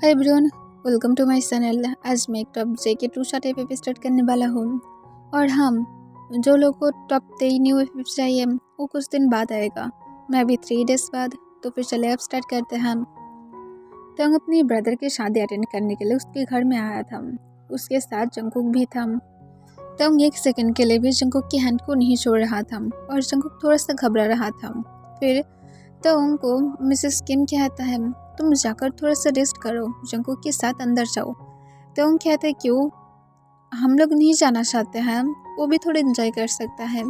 Hi everyone, welcome to my channel. आज मैं एक टॉप जेके टू शॉट एफ स्टार्ट करने वाला हूँ। और हम जो लोग को टॉप 3 न्यू एफ चाहिए वो कुछ दिन बाद आएगा, मैं अभी 3 डेज बाद। तो फिर चले अब स्टार्ट करते हैं हम। तो हम अपनी ब्रदर की शादी अटेंड करने के लिए उसके घर में आया था। उसके साथ जंगकुक भी था। तो हम एक सेकंड के लिए भी जंगकुक की हैंड को नहीं छोड़ रहा था और जंगकुक थोड़ा सा घबरा रहा था। फिर तो उनको मिसेस किम कहता है, तुम जाकर थोड़ा सा रेस्ट करो, जंगकुक के साथ अंदर जाओ। तो उन कहते हैं, क्यों, हम लोग नहीं जाना चाहते हैं, वो भी थोड़ा एंजॉय कर सकता है।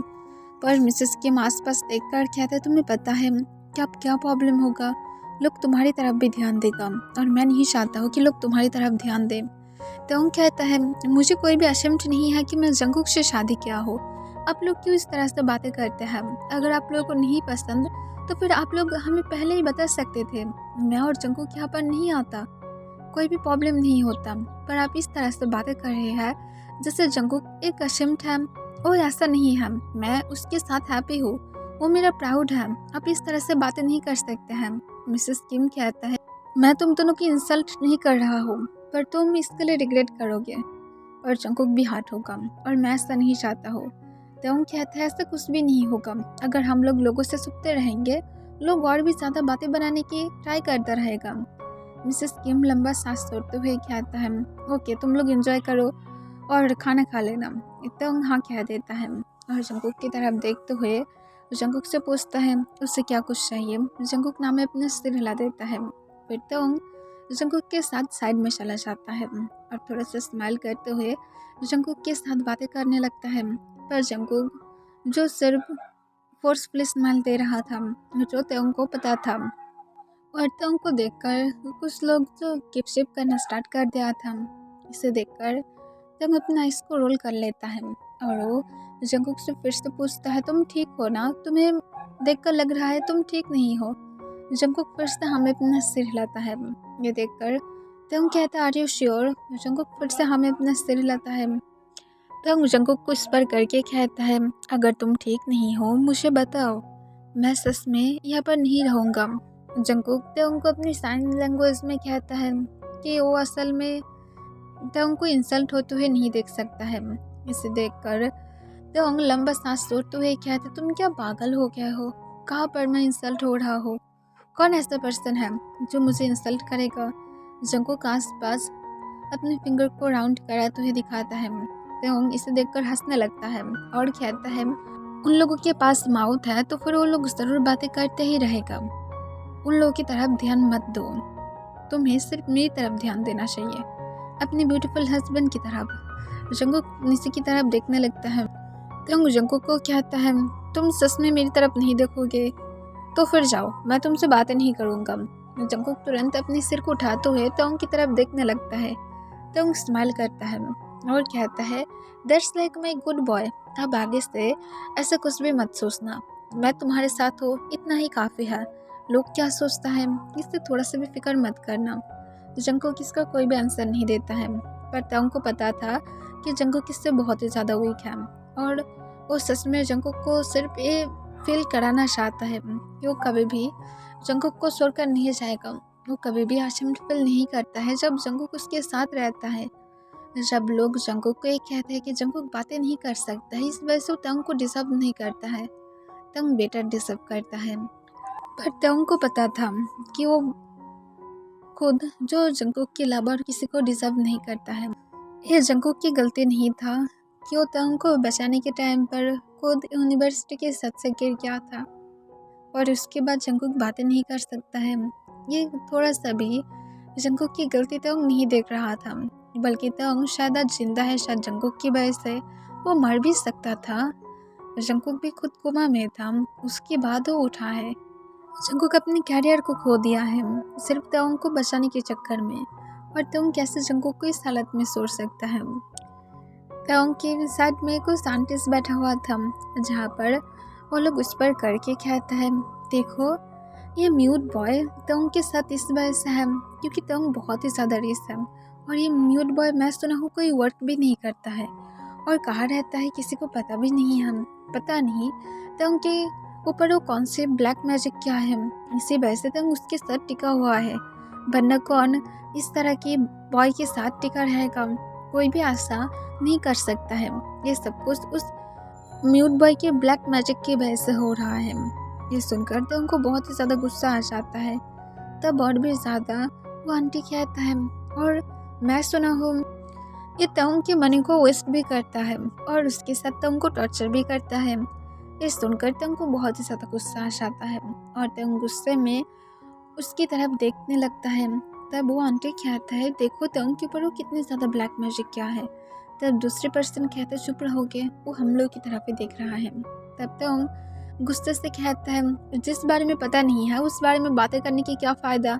पर मिसेस किम आसपास देखकर कहते हैं, तुम्हें पता है कि अब क्या प्रॉब्लम होगा, लोग तुम्हारी तरफ भी ध्यान देगा और मैं नहीं चाहता हूँ कि लोग तुम्हारी तरफ ध्यान दें। तो उन कहता है, मुझे कोई भी अशम्प्ट नहीं है कि मैं जंगकुक से शादी किया हो। आप लोग क्यों इस तरह से बातें करते हैं? अगर आप लोगों को नहीं पसंद तो फिर आप लोग हमें पहले ही बता सकते थे, मैं और जंगकुक यहाँ पर नहीं आता, कोई भी प्रॉब्लम नहीं होता। पर आप इस तरह से बातें कर रहे हैं जैसे जंगकुक एक अशम्प्ट है। और ऐसा नहीं है, मैं उसके साथ हैप्पी हूँ, वो मेरा प्राउड है, आप इस तरह से बातें नहीं कर सकते हैं। मिसेस किम कहता है, मैं तुम दोनों की इंसल्ट नहीं कर रहा हूँ, पर तुम इसके लिए रिग्रेट करोगे और जंगकुक भी हर्ट होगा और मैं ऐसा नहीं चाहता हूँ। तो उन कहता है, ऐसा कुछ भी नहीं होगा, अगर हम लोग लोगों से छुपते रहेंगे, लोग और भी ज़्यादा बातें बनाने की ट्राई करता रहेगा। मिसेस किम लंबा सांस छोड़ते हुए कहता है, ओके तुम लोग एंजॉय करो और खाना खा लेना। तो हाँ कह देता है और जंगकुक की तरफ देखते हुए जंगकुक से पूछता है उससे क्या कुछ चाहिए। जंगकुक नाम में अपना सिर हिला देता है। फिर तो जंगकुक के साथ साइड में चला जाता है और थोड़ा सा स्माइल करते हुए जंगकुक के साथ बातें करने लगता है। पर जंगकुक जो सिर्फ फोर्सफुली स्माइल दे रहा था, जो तेउंग को पता था। और तेउंग को देखकर कुछ लोग जो गिपशिप करना स्टार्ट कर दिया था, इसे देखकर तेउंग अपना आइस को रोल कर लेता है और वो जंगकुक से फिर से पूछता है, तुम ठीक हो ना, तुम्हें देखकर लग रहा है तुम ठीक नहीं हो। जंगकुक फिर से हमें अपना सिर हिलाता है। ये देखकर तेउंग कहता है, आर यू श्योर? जंगकुक फिर से हमें अपना सिर हिलाता है। तेउंग जंगकुक को स्पर करके कहता है, अगर तुम ठीक नहीं हो मुझे बताओ, मैं सच में यहाँ पर नहीं रहूँगा। जंगकुक तेउंग को अपनी साइन लैंग्वेज में कहता है कि वो असल में तेउंग को इंसल्ट होते हुए नहीं देख सकता है। इसे देखकर तेउंग लंबा सांस छोड़ते हुए कहता है, तुम क्या पागल हो गए हो? कहाँ पर मैं इंसल्ट हो रहा हूँ? कौन ऐसा पर्सन है जो मुझे इंसल्ट करेगा? जंगकुक आसपास अपने फिंगर को राउंड कराते हुए दिखाता है। तेउंग इसे देखकर हंसने लगता है और कहता है, उन लोगों के पास माउथ है तो फिर वो लोग जरूर बातें करते ही रहेगा, उन लोगों की तरफ ध्यान मत दो, तुम्हें सिर्फ मेरी तरफ ध्यान देना चाहिए, अपने ब्यूटीफुल हस्बैंड की तरफ। जंगकुक नीचे की तरफ देखने लगता है। तेउंग जंगकुक को कहता है, तुम सच में मेरी तरफ नहीं देखोगे तो फिर जाओ, मैं तुमसे बातें नहीं करूँगा। जंगकुक तुरंत अपने सिर को उठाते हुए तेउंग की तरफ देखने लगता है। तेउंग स्माइल करता है और कहता है, that's like my good boy, अब आगे से ऐसा कुछ भी मत सोचना, मैं तुम्हारे साथ हो इतना ही काफ़ी है, लोग क्या सोचता है इससे थोड़ा सा भी फिक्र मत करना। जंगकुक इसका कोई भी आंसर नहीं देता है, पर तेउंग को पता था कि जंगकुक इससे बहुत ही ज़्यादा वीक है और वो सच में जंगकुक को सिर्फ ये फील कराना चाहता है कि वो कभी भी जंगकुक को छोड़कर नहीं जाएगा। वो कभी भी अशम्ड फील नहीं करता है जब जंगकुक उसके साथ रहता है। जब लोग जंगकुक को ये कहते हैं कि जंगकुक बातें नहीं कर सकता है, इस वजह से वो तेउंग को डिजर्व नहीं करता है, तेउंग बेटर डिजर्व करता है। पर तेउंग को पता था कि वो खुद जो जंगकुक के अलावा और किसी को डिजर्व नहीं करता है। ये जंगकुक की गलती नहीं था कि वो तेउंग को बचाने के टाइम पर खुद यूनिवर्सिटी के छत से गिर गया था और उसके बाद जंगकुक बातें नहीं कर सकता है। ये थोड़ा सा भी जंगकुक की गलती तेउंग नहीं देख रहा था, बल्कि तेउंग शायद आज जिंदा है, शायद जंगकुक की वजह से वो मर भी सकता था। जंगकुक भी खुद कोमा में था, उसके बाद वो उठा है। जंगकुक अपने कैरियर को खो दिया है सिर्फ तेउंग को बचाने के चक्कर में, और तेउंग कैसे जंगकुक को इस हालत में छोड़ सकता है। तेउंग के साथ में कुछ साइंटिस्ट बैठा हुआ था, जहाँ पर वो लोग उस पर करके कहता है, देखो ये म्यूट बॉय तेउंग के साथ इस वजह से है क्योंकि तेउंग बहुत ही ज़्यादा रिस है, और ये म्यूट बॉय मैं सुना हूँ कोई वर्क भी नहीं करता है और कहाँ रहता है किसी को पता भी नहीं है। पता नहीं तेउंग के ऊपर वो कौन से ब्लैक मैजिक क्या है, इसी वजह से तेउंग उसके साथ टिका हुआ है वरना कौन इस तरह के बॉय के साथ टिका रहेगा। कोई भी आशा नहीं कर सकता है। ये सब कुछ उस म्यूट बॉय के ब्लैक मैजिक की वजह से हो रहा है। ये सुनकर तो उनको बहुत ही ज़्यादा गुस्सा आ जाता है। तब और भी ज़्यादा वो आंटी कहता है, और मैं सुना हूँ ये तंग के मनी को वेस्ट भी करता है और उसके साथ तंग को टॉर्चर भी करता है। ये सुनकर तंग को बहुत ही ज़्यादा गुस्सा आ जाता है और तंग गुस्से में उसकी तरफ देखने लगता है। तब वो आंटी कहता है, देखो तंग के ऊपर वो कितनी ज़्यादा ब्लैक मैजिक क्या है। तब दूसरे पर्सन कहते, चुप रहोगे, वो हम लोग की तरफ ही देख रहा है। तब तंग गुस्से से कहता है, जिस बारे में पता नहीं है उस बारे में बातें करने की क्या फ़ायदा।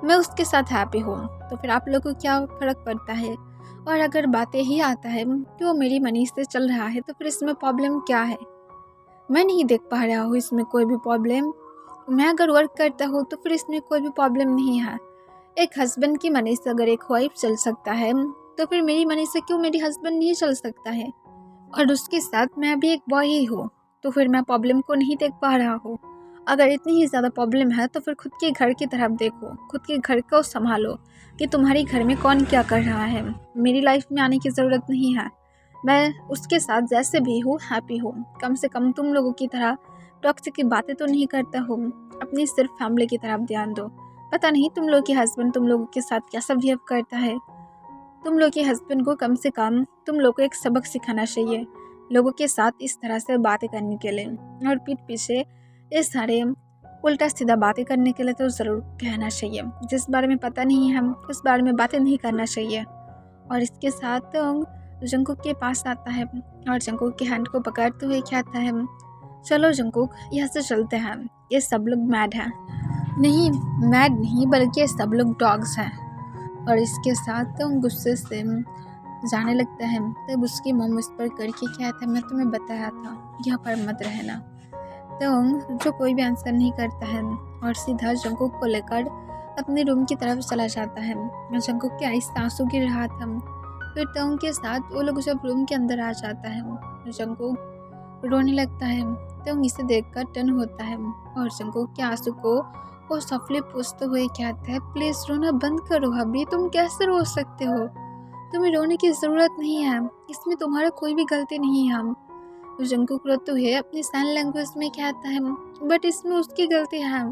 मैं उसके साथ हैप्पी हूँ तो फिर आप लोगों को क्या फ़र्क पड़ता है। और अगर बातें ही आता है कि वो मेरी मनी से चल रहा है तो फिर इसमें प्रॉब्लम क्या है। मैं नहीं देख पा रहा हूँ इसमें कोई भी प्रॉब्लम। मैं अगर वर्क करता हूँ तो फिर इसमें कोई भी प्रॉब्लम नहीं है। एक हस्बैंड की मनी से अगर एक वाइफ चल सकता है तो फिर मेरी मनी से क्यों मेरी हस्बैंड नहीं चल सकता है। और उसके साथ मैं भी एक बॉय ही हूँ तो फिर मैं प्रॉब्लम को नहीं देख पा रहा हूँ। अगर इतनी ही ज़्यादा प्रॉब्लम है तो फिर खुद के घर की तरफ देखो, खुद के घर को संभालो कि तुम्हारे घर में कौन क्या कर रहा है। मेरी लाइफ में आने की ज़रूरत नहीं है। मैं उसके साथ जैसे भी हूँ हैप्पी हूँ। कम से कम तुम लोगों की तरह टॉक्सिक की बातें तो नहीं करता हूँ। अपनी सिर्फ फैमिली की तरफ ध्यान दो। पता नहीं तुम लोग के हस्बैंड तुम लोगों के साथ कैसा बिहेव करता है। तुम लोग के हस्बैंड को कम से कम तुम लोग को एक सबक सिखाना चाहिए लोगों के साथ इस तरह से बातें करने के लिए, और पीठ पीछे इस सारे उल्टा सीधा बातें करने के लिए तो ज़रूर कहना चाहिए। जिस बारे में पता नहीं है उस बारे में बातें नहीं करना चाहिए। और इसके साथ जंकुक के पास आता है और जंकुक के हैंड को पकड़ते हुए कहता है, चलो जंकुक यहाँ से चलते हैं, ये सब लोग मैड हैं। नहीं, मैड नहीं बल्कि ये सब लोग डॉग्स हैं। और इसके साथ गुस्से से जाने लगता है। तब उसकी मम उस पर करके कहता है, मैं तुम्हें बताया था यहाँ पर मत रहना। तो जो कोई भी आंसर नहीं करता है और सीधा जंकुक को लेकर अपने रूम की तरफ चला जाता है। जंकुक के आंसू गिर रहा था। फिर तंग के साथ वो लोग जब रूम के अंदर आ जाता है जंकुक रोने लगता है। तंग इसे देखकर टर्न होता है और जंकुक के आंसू को वो सफली पूछते हुए कहता है, प्लीज़ रोना बंद करो अभी, तुम कैसे रो सकते हो। तुम्हें रोने की ज़रूरत नहीं है, इसमें तुम्हारा कोई भी गलती नहीं है। जंकुक रोते हुए अपनी साइन लैंग्वेज में कहता है, बट इसमें उसकी गलती है,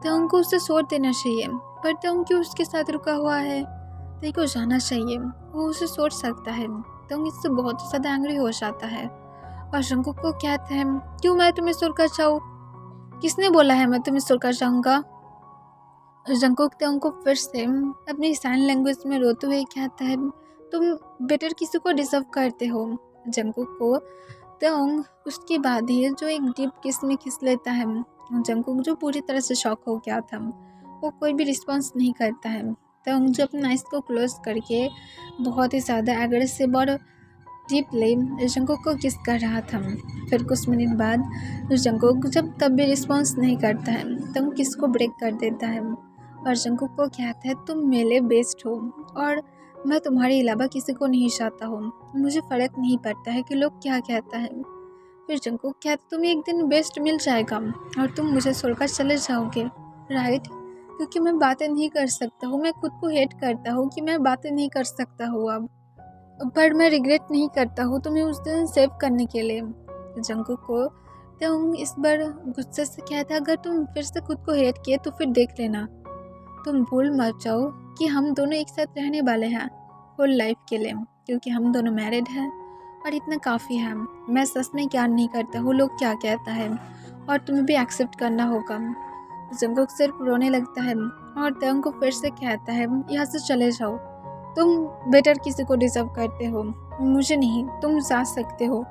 तो उनको उसे छोड़ देना चाहिए। पर तुम क्यों उसके साथ रुका हुआ है, तेको जाना चाहिए, वो उसे छोड़ सकता है। तुम इससे बहुत ज़्यादा एंग्री हो जाता है और जंकुक को कहता है, क्यों मैं तुम्हें छोड़कर जाऊँ, किसने बोला है मैं तुम्हें छोड़कर जाऊँगा। जंकुक तंग को फिर से अपनी साइन लैंग्वेज में रोते हुए कहता है, तुम बेटर किसी को डिजर्व करते हो। जंकुक को तंग उसके बाद ही जो एक डीप किस में खिस लेता है। जंकुक जो पूरी तरह से शॉक हो गया था, वो कोई भी रिस्पॉन्स नहीं करता है। तंग जो अपना आइस को क्लोज करके बहुत ही ज़्यादा एग्रेसिव और डीपली जंकुक को किस कर रहा था। फिर कुछ मिनट बाद जंकुक जब तब भी रिस्पॉन्स नहीं करता है, तंग किस को ब्रेक कर देता है और जंकुक को कहता है, तुम मेरे बेस्ट हो और मैं तुम्हारे अलावा किसी को नहीं चाहता हूँ। मुझे फ़र्क नहीं पड़ता है कि लोग क्या कहता है। फिर जंकुक कहता, तुम्हें एक दिन बेस्ट मिल जाएगा और तुम मुझे छोड़कर चले जाओगे, राइट। क्योंकि मैं बातें नहीं कर सकता हूँ, मैं खुद को हेट करता हूँ कि मैं बातें नहीं कर सकता हूँ अब, पर मैं रिग्रेट नहीं करता हूँ तुम्हें उस दिन सेव करने के लिए। जंकुक को तुम इस बार गुस्से से कहता, अगर तुम फिर से खुद को हेट किए तो फिर देख लेना, तुम भूल मत जाओ कि हम दोनों एक साथ रहने वाले हैं होल लाइफ के लिए, क्योंकि हम दोनों मैरिड हैं और इतना काफ़ी है। मैं सच में क्या नहीं करता हूँ, लोग क्या कहता है, और तुम्हें भी एक्सेप्ट करना होगा। जंकुक सिर्फ रोने लगता है और तंग को फिर से कहता है, यहाँ से चले जाओ, तुम बेटर किसी को डिजर्व करते हो, मुझे नहीं। तुम जा सकते हो,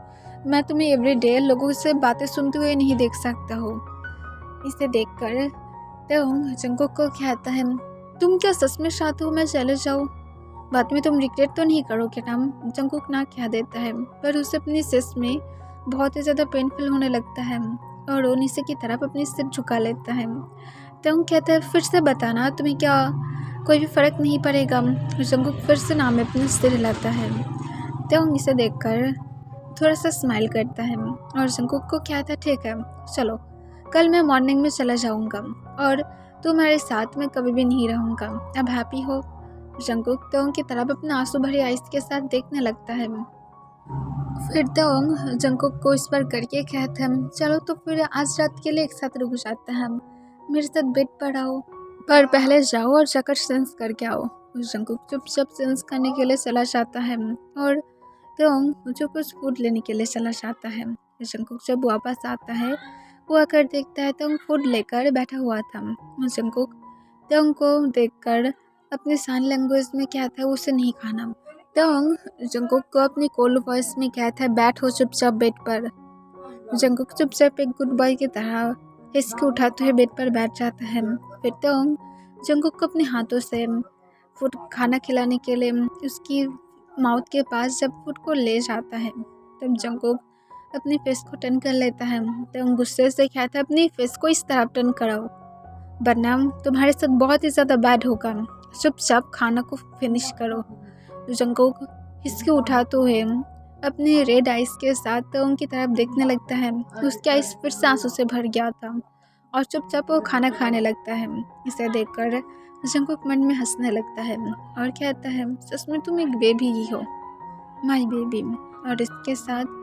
मैं तुम्हें एवरी डे लोगों से बातें सुनते हुए नहीं देख सकता हूँ। इसे देखकर तंग जंकुक को कहता है, तुम क्या सच में चाहते हो मैं चले जाऊँ, बाद में तुम रिग्रेट तो नहीं करोगे ना। जंकुक ना कह देता है, पर उसे अपनी सेस में बहुत ही ज़्यादा पेनफुल होने लगता है और वो नीचे की तरफ अपनी सिर झुका लेता है। तंग कहता है, फिर से बताना, तुम्हें क्या कोई भी फ़र्क नहीं पड़ेगा। जंकुक फिर से नाम में अपनी सिर हिलाता है। तंग इसे देखकर थोड़ा सा स्माइल करता है और जंकुक को कहता है, ठीक है चलो, कल मैं मॉर्निंग में चला जाऊँगा और तुम्हारे साथ में कभी भी नहीं रहूँगा, अब हैप्पी हो? जंकुक तोंग की तरफ अपने आंसू भरी आइस के साथ देखने लगता है। फिर तोंग जंकुक को इस पर करके कहता है, चलो तो फिर आज रात के लिए एक साथ रुक जाते हैं, मेरे साथ बेड पर आओ, पर पहले जाओ और जाकर सेंस करके आओ। जंकुक चुपचाप सेंस करने के लिए चला जाता है और तोंग मुझे कुछ फूड लेने के लिए चला जाता है। जंकुक जब वापस आता है वो आकर देखता है तोंग फूड लेकर बैठा हुआ था। जंकुक तोंग को देखकर अपनी साइन लैंग्वेज में कहता है उसे नहीं खाना। तोंग जंकुक को अपनी कोल्ड वॉइस में कहता है बैठो चुपचाप बेड पर। जंकुक चुपचाप एक गुड बॉय की तरह हिचकी उठाते हुए बेड पर बैठ जाता है। फिर तोंग जंकुक को अपने हाथों से फूड खाना खिलाने के लिए उसकी माउथ के पास जब फूड को ले जाता है तब जंकुक अपनी फेस को टर्न कर लेता है। तोंग गुस्से से कहता है अपनी फेस को इस तरह टर्न कराओ वरना तुम्हारे साथ बहुत ही ज़्यादा बैड होगा, चुपचाप खाना को फिनिश करो। जंकुक हिचकी उठाते हुए अपने रेड आइस के साथ तोंग की तरफ देखने लगता है। उसके आइस फिर से आंसू से भर गया था और चुपचाप वो खाना खाने लगता है। इसे देखकर जंकुक मन में हंसने लगता है और कहता है सच में तुम एक बेबी ही हो, माय बेबी। और इसके साथ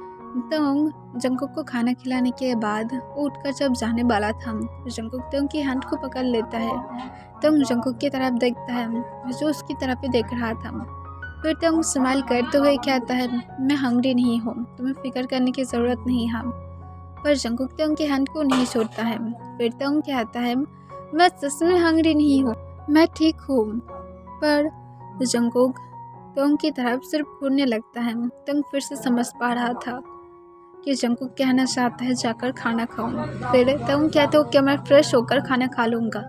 तोंग जंकुक को खाना खिलाने के बाद वो उठकर जब जाने वाला था जंकुक तोंग की हैंड को पकड़ लेता है। तोंग जंकुक की तरफ देखता है जो उसकी तरफ ही देख रहा था। फिर तोंग स्माइल करते हुए कहता है मैं हंग्री नहीं हूँ, तुम्हें फिक्र करने की ज़रूरत नहीं है। पर जंकुक तोंग की हैंड को नहीं छोड़ता है। फिर तोंग कहता है मैं सच में हंग्री नहीं हूँ, मैं ठीक हूँ। पर जंकुक तोंग की तरफ सिर्फ घूरने लगता है। तोंग फिर से समझ पा रहा था कि जंकुक कहना चाहता है जाकर खाना खाऊं। फिर तोंग कहता हो कि मैं फ्रेश होकर खाना खा लूँगा,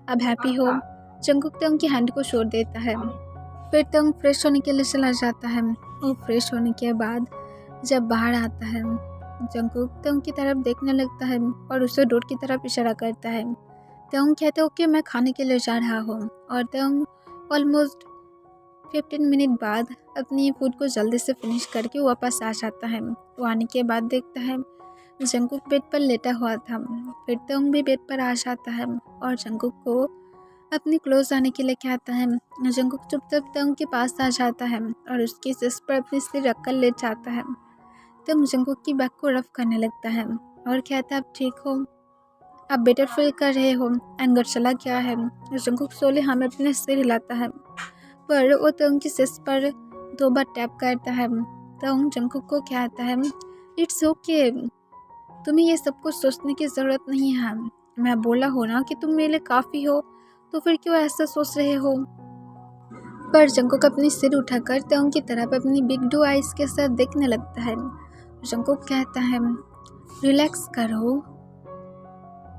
अब हैप्पी हो? जंकुक तोंग की हैंड को छोड़ देता है। फिर तोंग फ्रेश होने के लिए चला जाता है। और फ्रेश होने के बाद जब बाहर आता है जंकुक तोंग की तरफ देखने लगता है और उसे डोर की तरफ इशारा करता है। तोंग कहता हो कि मैं खाने के लिए जा रहा हूँ और तोंग ऑलमोस्ट 15 मिनट बाद अपनी फूड को जल्दी से फिनिश करके वापस आ जाता है। वो आने के बाद देखता है जंकुक बेड पर लेटा हुआ था। फिर तोंग भी बेड पर आ जाता है और जंकुक को अपने क्लोज आने के लिए कहता है। जंकुक चुपचाप तोंग के पास आ जाता है और उसकी चेस्ट पर अपनी सिर रखकर लेट जाता है। तोंग जंकुक की बैक को रफ करने लगता है और कहता है आप ठीक हो, आप बेटर फील कर रहे हो, एंगर चला गया है? जंकुक सोले हमें अपने सिर हिलाता है पर वो तोंग की चेस्ट पर 2 बार टैप करता है। तोंग जंकुक को कहता है इट्स ओके, तुम्हें ये सब कुछ सोचने की ज़रूरत नहीं है, मैं बोला हो ना कि तुम मेरे लिए काफ़ी हो, तो फिर क्यों ऐसा सोच रहे हो? पर जंकुक अपनी सिर उठाकर तोंग की तरफ अपनी बिग डू आइज के साथ देखने लगता है। जंकुक कहता है रिलैक्स करो,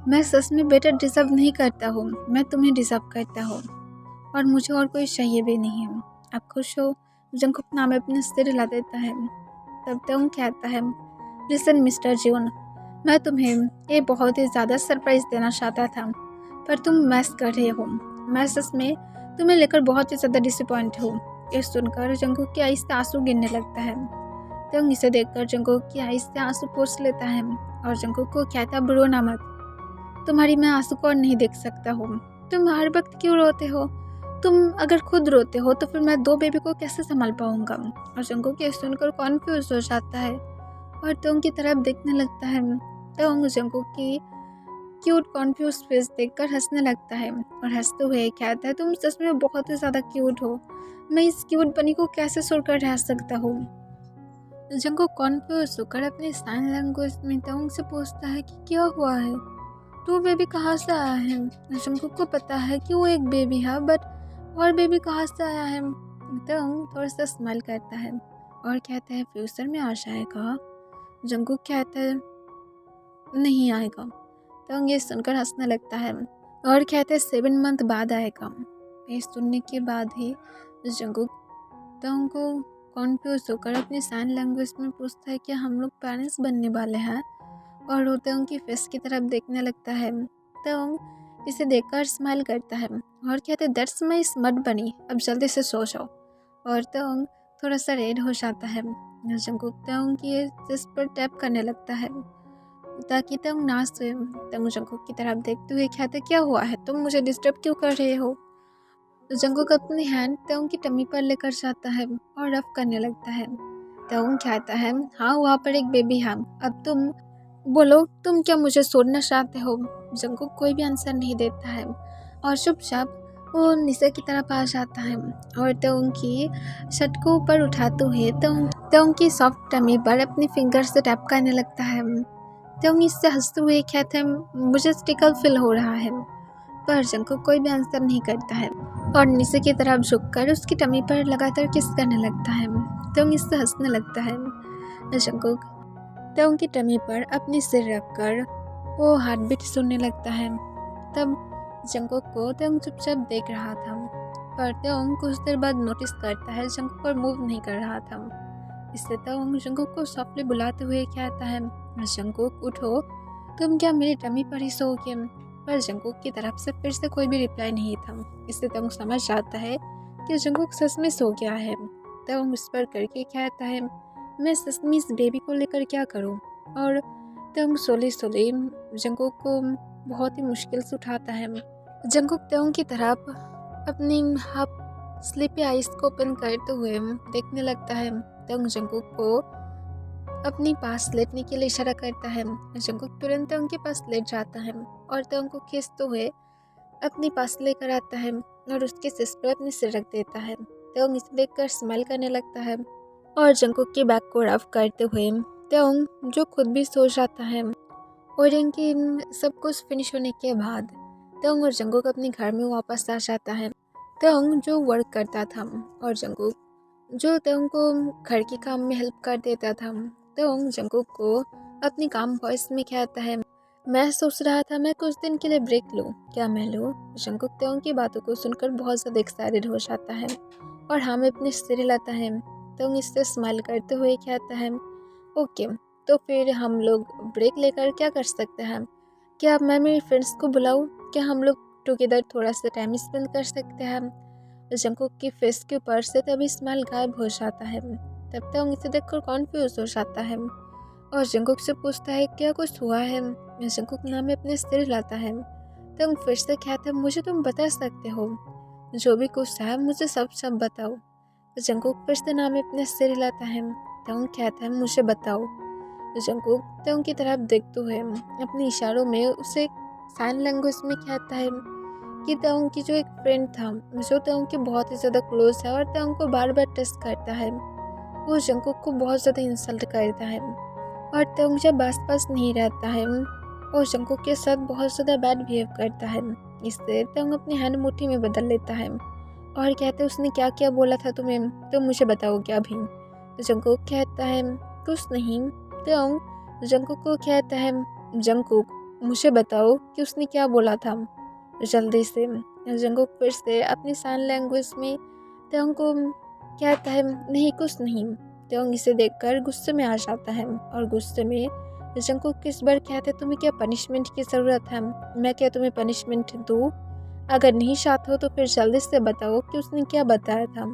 मैं सच में बेटर डिजर्व नहीं करता हूँ, मैं तुम्हें डिजर्व करता हूँ और मुझे और कोई चाहिए भी नहीं है। आप खुश हो? जंकुक नाम अपने सिर हिला देता है। तब तोंग कहता है लिसन मिस्टर जून, मैं तुम्हें ये बहुत ही ज़्यादा सरप्राइज़ देना चाहता था पर तुम मैस कर रहे हो। मैं सच में तुम्हें लेकर बहुत ही ज़्यादा डिसअपॉइंट हूँ। ये सुनकर जंकुक की आँख से आंसू गिरने लगता है। तोंग इसे देखकर जंकुक की आँख से आंसू पोंछ लेता है और जंकुक को कहता रो ना मत, तुम्हारी मैं आंसू को और नहीं देख सकता हूँ, तुम हर वक्त क्यों रोते हो? तुम अगर खुद रोते हो तो फिर मैं 2 बेबी को कैसे संभाल पाऊंगा? और जंकुक ये सुनकर कॉन्फ्यूज हो जाता है और तोंग की तरफ देखने लगता है। तोंग जंकुक की क्यूट कॉन्फ्यूज फेस देखकर हंसने लगता है और हंसते हुए कहता है तुम सच में बहुत ही ज़्यादा क्यूट हो, मैं इस क्यूट बनी को कैसे छोड़कर रह सकता हूँ? जंकुक कॉन्फ्यूज होकर अपने साइन लैंग्वेज में तोंग से पूछता है कि क्या हुआ है, तो बेबी कहाँ से आया है? जंकुक को पता है कि वो एक बेबी है बट और बेबी कहाँ से आया है? तोंग थोड़ा सा स्माइल करता है और कहता है फ्यूचर में आ जाएगा। जंकुक कहता है नहीं आएगा। तोंग ये सुनकर हंसने लगता है और कहता है 7 मंथ बाद आएगा। ये सुनने के बाद ही जंकुक तोंग को कॉन्फ्यूज होकर अपनी साइन लैंग्वेज में पूछता है कि हम लोग पेरेंट्स बनने वाले हैं और वो तोंग की फेस की तरफ देखने लगता है। तोंग इसे देखकर स्माइल करता है और कहते हैं दैट्स माय स्मार्ट बनी, अब जल्दी से सो जाओ। और तोंग थोड़ा सा रेड हो जाता है। जंकुक तोंग की चेस्ट पर टैप करने लगता है। ताकि तंग ना सोए। तंग जंकुक की तरफ देखते हुए कहता, क्या हुआ है, तुम मुझे डिस्टर्ब क्यों कर रहे हो? जंकुक अपनी हैंड तंग की टमी पर लेकर जाता है और रफ करने लगता है। तंग कहता है, हाँ वहाँ पर एक बेबी है, अब तुम बोलो तुम क्या मुझे छोड़ना चाहते हो? जंकुक कोई भी आंसर नहीं देता है और चुपचाप वो निशा की तरफ आ जाता है और तंग की शर्ट को ऊपर उठाते हुए तंग की सॉफ्ट टमी पर अपनी फिंगर से टैप करने लगता है। तंग इससे हंसते हुए कहते हैं, मुझे स्टिकल फील हो रहा है। पर जंकुक कोई भी आंसर नहीं करता है और निशा की तरफ झुककर उसकी टमी पर लगातार किस करने लगता है। तंग इससे हंसने लगता है। जंकुक तंग की टमी पर अपनी सिर रखकर वो हार्ट बीट सुनने लगता है। तब जंकुक को तंग चुपचाप देख रहा था, पर तंग कुछ देर बाद नोटिस करता है जंकुक पर मूव नहीं कर रहा था। इससे तंग जंकुक को सॉफ्टली बुलाते हुए कहता है, जंकुक उठो, तुम क्या मेरी टमी पर ही सोओगे? पर जंकुक की तरफ से फिर से कोई भी रिप्लाई नहीं था। इससे तंग समझ जाता है कि जंकुक सच में सो गया है। तंग उस पर करके कहता है, मैं सच में इस बेबी को लेकर क्या करूं? और तंग सोली जंकुक को बहुत ही मुश्किल से उठाता है। जंकुक तंग की तरफ अपनी हाफ स्लीपी आइज को ओपन करते हुए देखने लगता है। तंग जंकुक को अपनी पास लेटने के लिए इशारा करता है। जंकुक तुरंत तंग के पास लेट जाता है और तंग को खींचते हुए अपनी पास लेकर आता है और उसके सिर पर अपनी सिर रख देता है। तंग इसे देखकर स्माइल करने लगता है और जंकुक की बैक को रफ करते हुए तंग जो खुद भी सो जाता है। और इनकी सब कुछ फिनिश होने के बाद तंग और जंकुक अपने घर में वापस आ जाता है। तंग जो वर्क करता था और जंकुक जो तंग को घर के काम में हेल्प कर देता था। तंग जंकुक को अपनी काम वॉइस में कहता है, मैं सोच रहा था मैं कुछ दिन के लिए ब्रेक लूँ, क्या मैं लूँ? जंकुक तंग की बातों को सुनकर बहुत ज़्यादा एक्साइटेड हो जाता है और हाँ में अपने सिर हिलाता है। तंग इससे स्माइल करते हुए कहता है, ओके, तो फिर हम लोग ब्रेक लेकर क्या कर सकते हैं? क्या मैं मेरी फ्रेंड्स को बुलाऊं? क्या हम लोग टुगेदर थोड़ा सा टाइम स्पेंड कर सकते हैं? जंकुक की फेस के ऊपर से तभी स्माइल गायब हो जाता है। तब तक इसे देखकर कॉन्फ्यूज हो जाता है और जंकुक से पूछता है, क्या कुछ हुआ है? जंकुक नाम में अपने सिर हिलाता है। तब फिर से कहता है, मुझे तुम बता सकते हो, जो भी कुछ है मुझे सब बताओ। जंकुक फिर से नाम में अपने सिर हिलाता है। तब कहता है, मुझे बताओ। जंकुक तंग की तरफ देखते हुए अपने इशारों में उसे साइन लैंग्वेज में कहता है कि तंग की जो एक फ्रेंड था जो तंग के बहुत ही ज़्यादा क्लोज है और तंग को बार बार टेस्ट करता है, वो जंकुक को बहुत ज़्यादा इंसल्ट करता है और तंग जब आसपास नहीं रहता है और जंकुक के साथ बहुत ज़्यादा बैड बिहेव करता है। इससे तंग अपनी हैंड मुट्ठी में बदल लेता है और कहते उसने क्या क्या बोला था तुम्हें, तुम मुझे बताओगे अभी? जंकुक कहता है, कुछ नहीं। तंग जंकुक को कहता है, जंकुक मुझे बताओ कि उसने क्या बोला था जल्दी से। जंकुक फिर से अपनी साइन लैंग्वेज में तंग को कहता है, नहीं कुछ नहीं। तंग इसे देखकर गुस्से में आ जाता है और गुस्से में जंकुक किस बार कहते, तुम्हें क्या पनिशमेंट की ज़रूरत है? मैं क्या तुम्हें पनिशमेंट दूँ? अगर नहीं चाहते हो तो फिर जल्दी से बताओ कि उसने क्या बताया था।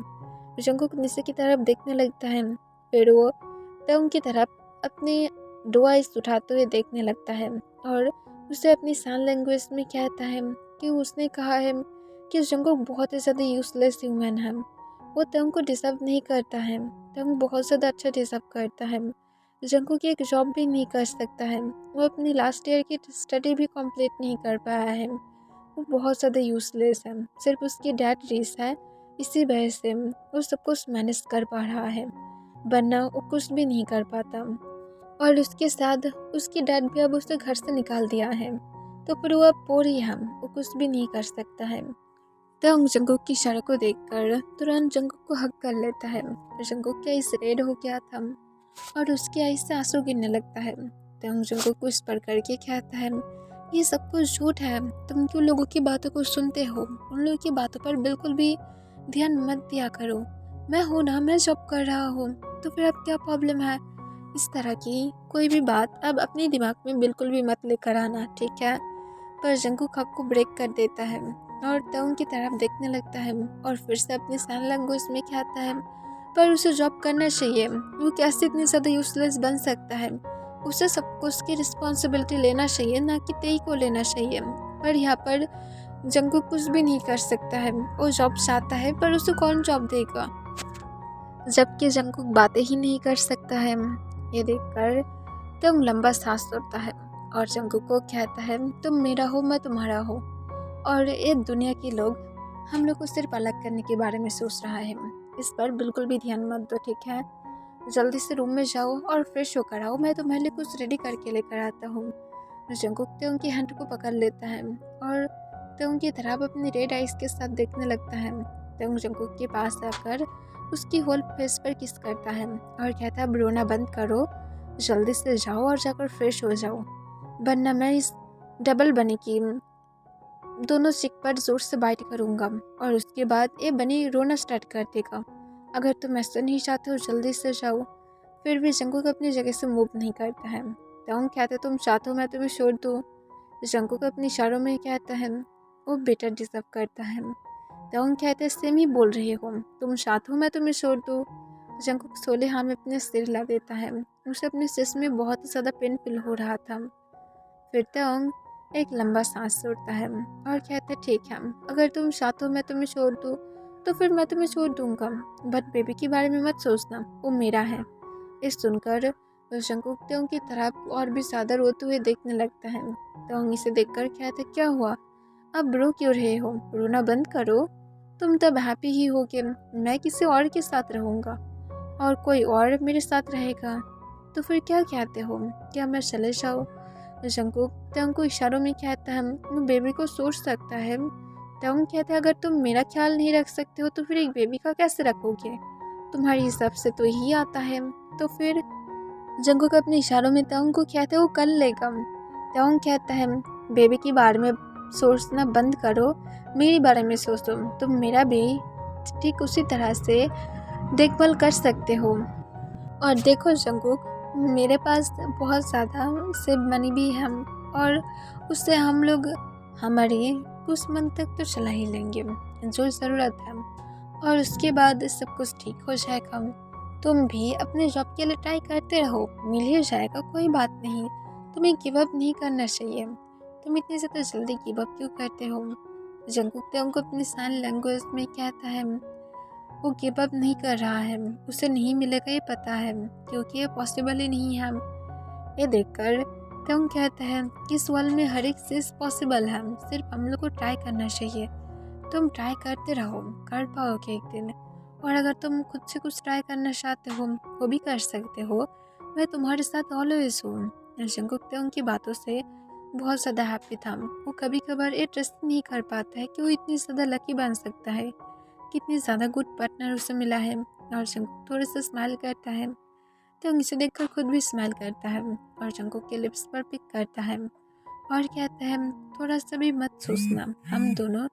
जंकुक नीचे की तरफ देखने लगता है, फिर वो तंग की तरफ अपनी दो आइज उठाते हुए देखने लगता है और उसे अपनी साइन लैंग्वेज में कहता है कि उसने कहा है कि जंकुक बहुत ही ज़्यादा यूजलेस ह्यूमन है, वो तंग को डिजर्व नहीं करता है। तंग बहुत ज़्यादा अच्छा डिजर्व करता है। जंकुक एक जॉब भी नहीं कर सकता है, वो अपनी लास्ट ईयर की स्टडी भी कंप्लीट नहीं कर पाया है, वो बहुत ज़्यादा यूजलेस है। सिर्फ उसकी डैड रीस है, इसी वजह से वो सब कुछ मैनेज कर पा रहा है, वरना वो कुछ भी नहीं कर पाता। और उसके साथ उसकी डैड भी अब उसे घर से निकाल दिया है, तो फिर वो अब पोर ही है, वो कुछ भी नहीं कर सकता है। तंग जंकुक की शर्ट को देखकर तुरंत जंकुक को हक कर लेता है। जंकुक की आइज रेड हो गया था और उसकी आइज से आंसू गिरने लगता है। तंग जंकुक को इस पर करके कहता है, ये सब कुछ झूठ है, तुम क्यों लोगों की बातों को सुनते हो? उन लोगों की बातों पर बिल्कुल भी ध्यान मत दिया करो। मैं हूँ ना, मैं जॉब कर रहा हूँ, तो फिर अब क्या प्रॉब्लम है? इस तरह की कोई भी बात अब अपने दिमाग में बिल्कुल भी मत लेकर आना, ठीक है? पर जंकुक हक को ब्रेक कर देता है और तंग की तरफ देखने लगता है और फिर से अपनी साइन लैंग्वेज में कहता है, पर उसे जॉब करना चाहिए, वो कैसे इतनी ज़्यादा यूजलेस बन सकता है? उसे सब कुछ की रिस्पॉन्सिबिलिटी लेना चाहिए, ना कि तेई को लेना चाहिए। पर यहाँ पर जंगकुक कुछ भी नहीं कर सकता है। वो जॉब चाहता है पर उसे कौन जॉब देगा, जबकि जंगकुक बातें ही नहीं कर सकता है। ये देखकर तुम लंबा सांस छोड़ता है और जंगकुक को कहता है, तुम मेरा हो मैं तुम्हारा हो, और ये दुनिया के लोग हम लोग को सिर्फ अलग करने के बारे में सोच रहा है। इस पर बिल्कुल भी ध्यान मत दो, ठीक है? जल्दी से रूम में जाओ और फ्रेश होकर आओ, मैं तुम्हारे लिए कुछ रेडी करके लेकर आता हूँ। जंगकुक त्योंग की हैंड को पकड़ लेता है और त्योंग की तरफ अपनी रेड आइज के साथ देखने लगता है। त्योंग जंगकुक के पास आकर उसकी होल फेस पर किस करता है और कहता है, रोना बंद करो, जल्दी से जाओ और जाकर फ्रेश हो जाओ, वरना मैं इस डबल बनी की दोनों चिक पर जोर से बाइट करूँगा और उसके बाद ये बनी रोना स्टार्ट कर देगा। अगर तुम ऐसा नहीं चाहते हो जल्दी से जाओ। फिर भी जंगकुक अपनी जगह से मूव नहीं करता है। त्योंग कहते, तुम चाहते हो मैं तुम्हें छोड़ दूँ? जंगकुक अपने इशारों में कहता है, वो बेटर डिजर्व करता है। त्योंग कहते, सेम ही बोल रही हो, तुम चाहते हो मैं तुम्हें छोड़ दूँ? जंगकुक सोले हाथ में अपने सिर हिला देता है। उसे अपने चेस्ट में बहुत ही ज़्यादा पेन फील हो रहा था। फिर त्योंग एक लंबा सांस छोड़ता है और कहता है, ठीक है, अगर तुम चाहते हो मैं तुम्हें छोड़ दूँ तो फिर मैं तुम्हें छोड़ दूंगा, बट बेबी के बारे में मत सोचना, वो मेरा है। इस सुनकर जंगकुक त्योंग की तरफ और भी ज़्यादा रोते हुए देखने लगता है। त्योंग इसे देखकर कहते, क्या हुआ, अब रो क्यों रहे हो? रोना बंद करो, तुम तब हैप्पी ही हो कि मैं किसी और के साथ रहूँगा और कोई और मेरे साथ रहेगा, तो फिर क्या कहते हो, क्या मैं चले जाऊँ? जंगकुक त्योंग को इशारों में कहता है, वो बेबी को सोच सकता है। त्योंग कहता है, अगर तुम मेरा ख्याल नहीं रख सकते हो तो फिर एक बेबी का कैसे रखोगे? तुम्हारे हिसाब से तो यही आता है। तो फिर जंगकुक अपने इशारों में त्योंग को कहता है, वो कर लेगा। त्योंग कहता है, बेबी के बारे में सोचना बंद करो, मेरे बारे में सोचो, तुम मेरा भी ठीक उसी तरह से देखभाल कर सकते हो। और देखो जंगकुक, मेरे पास बहुत ज़्यादा सेव मनी भी है और उससे हम लोग हमारे कुछ मंथ तक तो चला ही लेंगे जो ज़रूरत है, और उसके बाद सब कुछ ठीक हो जाएगा। तुम भी अपने जॉब के लिए ट्राई करते रहो, मिल ही जाएगा, कोई बात नहीं। तुम्हें गिव अप नहीं करना चाहिए, तुम इतनी ज़्यादा जल्दी गिव अप क्यों करते हो? जंगकुक त्योंग को अपनी साइन लैंग्वेज में कहता है, वो गिव अप नहीं कर रहा है, उसे नहीं मिलेगा ये पता है, क्योंकि ये पॉसिबल ही नहीं है। ये देखकर त्योंग कहता है कि इस वर्ल्ड में हर एक चीज़ पॉसिबल है, सिर्फ हम लोग को ट्राई करना चाहिए। तुम ट्राई करते रहो, कर पाओगे एक दिन, और अगर तुम खुद से कुछ ट्राई करना चाहते हो वो भी कर सकते हो, मैं तुम्हारे साथ ऑलवेज हूँ। जंगकुक त्योंग की बातों से बहुत ज़्यादा हैप्पी था। वो कभी कभार ये ट्रस्ट नहीं कर पाता है कि वो इतनी ज़्यादा लकी बन सकता है, कितनी ज़्यादा गुड पार्टनर उसे मिला है। और जंगकुक थोड़ा सा स्माइल करता है, त्योंग इसे देखकर खुद भी स्माइल करता है और जंगकुक के लिप्स पर पिक करता है और कहता है, थोड़ा सा भी मत सोचना, हम दोनों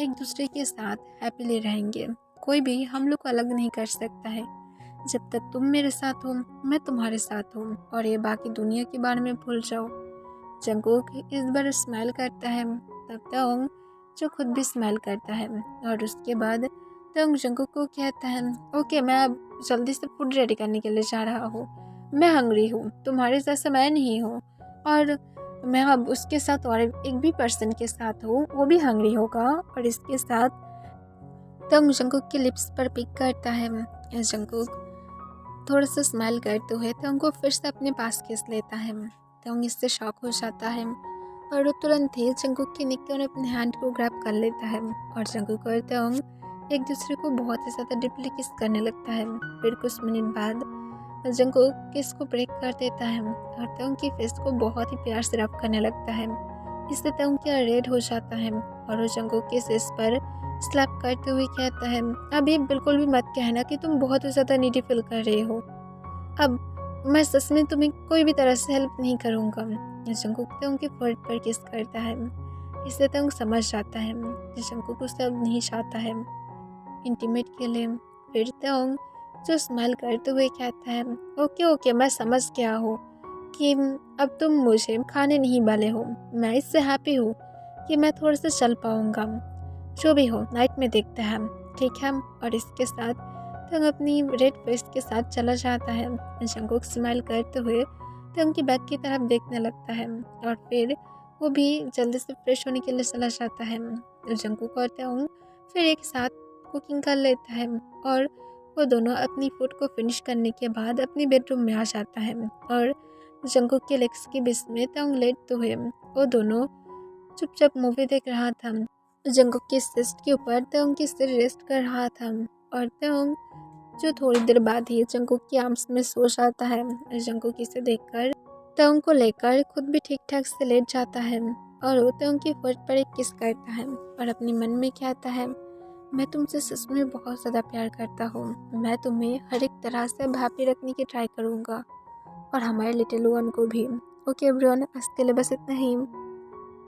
एक दूसरे के साथ हैप्पीली रहेंगे, कोई भी हम लोग को अलग नहीं कर सकता है। जब तक तुम मेरे साथ हो मैं तुम्हारे साथ हूँ, और ये बाकी दुनिया के बारे में भूल जाओ। जंगकुक इस बार स्माइल करता है, तब त्योंग जो खुद भी स्माइल करता है, और उसके बाद त्योंग जंगकुक को कहता है, ओके, मैं अब जल्दी से फूड रेडी करने के लिए जा रहा हूँ, मैं हंग्री हूँ, तुम्हारे जैसा मैं नहीं हूँ, और मैं अब उसके साथ और एक भी पर्सन के साथ हूँ, वो भी हंग्री होगा। और इसके साथ त्योंग जंगकुक के लिप्स पर पिक करता है। जंगकुक थोड़ा सा स्माइल करते हुए त्योंग को फिर से अपने पास खींच लेता है। त्योंग इससे शॉक हो जाता है और वो तुरंत ही जंगकुक के नेक और अपने हैंड को ग्रैब कर लेता है, और जंगकुक और त्योंग एक दूसरे को बहुत ही ज़्यादा डीपली किस करने लगता है। फिर कुछ मिनट बाद जंगकुक किस को ब्रेक कर देता है और त्योंग की फेस को बहुत ही प्यार से रब करने लगता है। इससे त्योंग क्या रेड हो जाता है और वो जंगकुक के फेस पर स्लैप करते हुए कहता है, अब ये बिल्कुल भी मत कहना कि तुम बहुत ही ज़्यादा नीडी फील कर रहे हो, अब मैं सच में तुम्हें कोई भी तरह से हेल्प नहीं करूँगा। जंगकुक त्योंग के फोrehead पर किस करता है, इससे त्योंग समझ जाता है कि जंगकुक उसे अब नहीं चाहता है इंटीमेट के लिए। फिर त्योंग जो स्माइल करते हुए कहता है, ओके ओके, मैं समझ गया हूँ कि अब तुम मुझे खाने नहीं वाले हो, मैं इससे हैप्पी हूँ कि मैं थोड़ा सा चल पाऊँगा, जो भी हो नाइट में देखते हैं, ठीक है। और इसके साथ त्योंग अपनी रेड फेस के साथ चला जाता है। जंगकुक स्माइल करते हुए तंग की बैग की तरफ देखने लगता है और फिर वो भी जल्दी से फ्रेश होने के लिए चला जाता है। जंगकुक और तंग फिर एक साथ कुकिंग कर लेता है और वो दोनों अपनी फूड को फिनिश करने के बाद अपनी बेडरूम में आ जाता है और जंगकुक के लेग्स के बीच में तंग लेटते हुए वो दोनों चुपचाप मूवी देख रहा था। जंगकुक के चेस्ट के ऊपर तंग की सिर रेस्ट कर रहा था और तंग जो थोड़ी देर बाद ही जंगकुक की आर्म्स में सो जाता है। जंगकुक इसे देखकर तंग को लेकर खुद भी ठीक ठाक से लेट जाता है और वो तंग की फोट पर एक किस करता है और अपने मन में कहता है, मैं तुमसे सच में बहुत ज़्यादा प्यार करता हूँ। मैं तुम्हें हर एक तरह से हैप्पी रखने की ट्राई करूँगा और हमारे लिटिल वन को भी। ओके एवरीवन, आज के लिए बस इतना ही।